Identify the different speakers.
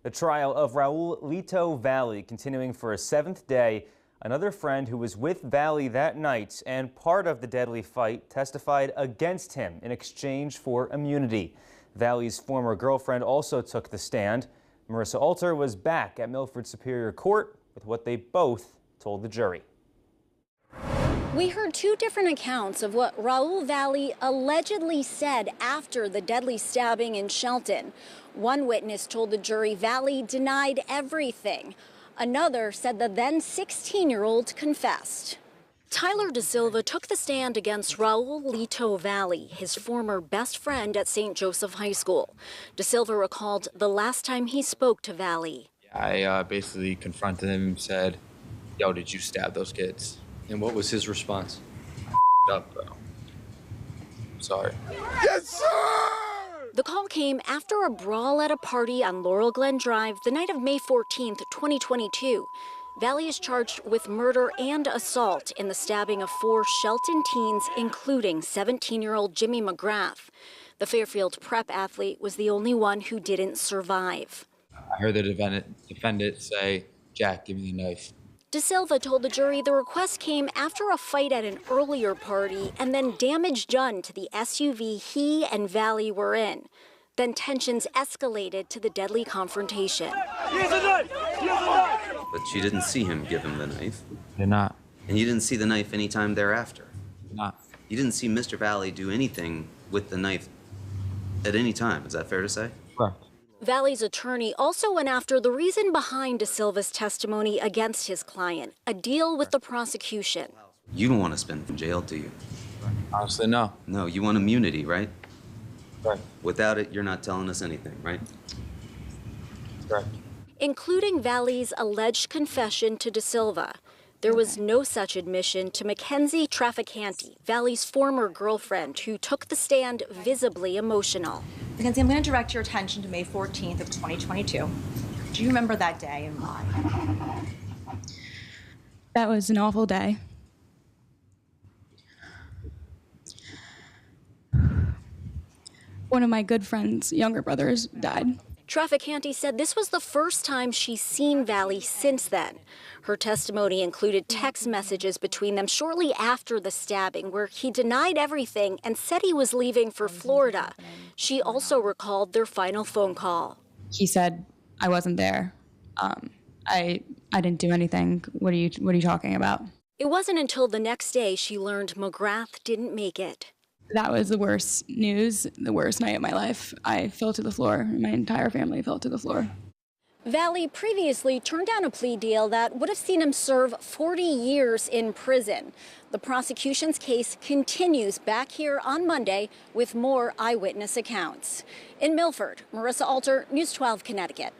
Speaker 1: The trial of Raul Valle continuing for a seventh day. Another friend who was with Valle that night and part of the deadly fight testified against him in exchange for immunity. Valle's former girlfriend also took the stand. Marissa Alter was back at Milford Superior Court with what they both told the jury.
Speaker 2: We heard two different accounts of what Raul Valle allegedly said after the deadly stabbing in Shelton. One witness told the jury Valle denied everything. Another said the then 16-year-old confessed. Tyler De Silva took the stand against Raul Valle, his former best friend at St. Joseph High School. De Silva recalled the last time he spoke to Valle.
Speaker 3: I basically confronted him and said, "Yo, did you stab those kids?"
Speaker 4: And what was his response?
Speaker 3: Up, bro. Sorry.
Speaker 5: Yes, sir!
Speaker 2: The call came after a brawl at a party on Laurel Glen Drive the night of May 14th, 2022. Valle is charged with murder and assault in the stabbing of 4 Shelton teens, including 17-year-old Jimmy McGrath. The Fairfield prep athlete was the only one who didn't survive.
Speaker 3: I heard the defendant say, "Jack, give me the knife."
Speaker 2: De Silva told the jury the request came after a fight at an earlier party and then damage done to the SUV he and Valle were in. Then tensions escalated to the deadly confrontation.
Speaker 5: Here's a knife! Here's a knife!
Speaker 6: But you didn't see him give him the knife.
Speaker 3: Did not.
Speaker 6: And you didn't see the knife any time thereafter.
Speaker 3: Did not.
Speaker 6: You didn't see Mr. Valle do anything with the knife at any time. Is that fair to say?
Speaker 3: Correct.
Speaker 2: Valle's attorney also went after the reason behind De Silva's testimony against his client, a deal with the prosecution.
Speaker 6: You don't want to spend in jail, do you?
Speaker 3: Honestly, no.
Speaker 6: No, you want immunity, right?
Speaker 3: Right.
Speaker 6: Without it, you're not telling us anything, right?
Speaker 3: Correct.
Speaker 2: Including Valle's alleged confession to De Silva. There was no such admission to Mackenzie Trafficante, Valle's former girlfriend, who took the stand visibly emotional.
Speaker 7: Mackenzie, I'm going to direct your attention to May 14th of 2022. Do you remember that day and why?
Speaker 8: That was an awful day. One of my good friend's younger brothers died.
Speaker 2: Trafficante said this was the first time she's seen Valle since then. Her testimony included text messages between them shortly after the stabbing, where he denied everything and said he was leaving for Florida. She also recalled their final phone call.
Speaker 8: He said, "I wasn't there. I didn't do anything. What are you talking about?"
Speaker 2: It wasn't until the next day she learned McGrath didn't make it.
Speaker 8: That was the worst news, the worst night of my life. I fell to the floor. My entire family fell to the floor.
Speaker 2: Valle previously turned down a plea deal that would have seen him serve 40 years in prison. The prosecution's case continues back here on Monday with more eyewitness accounts. In Milford, Marissa Alter, News 12 Connecticut.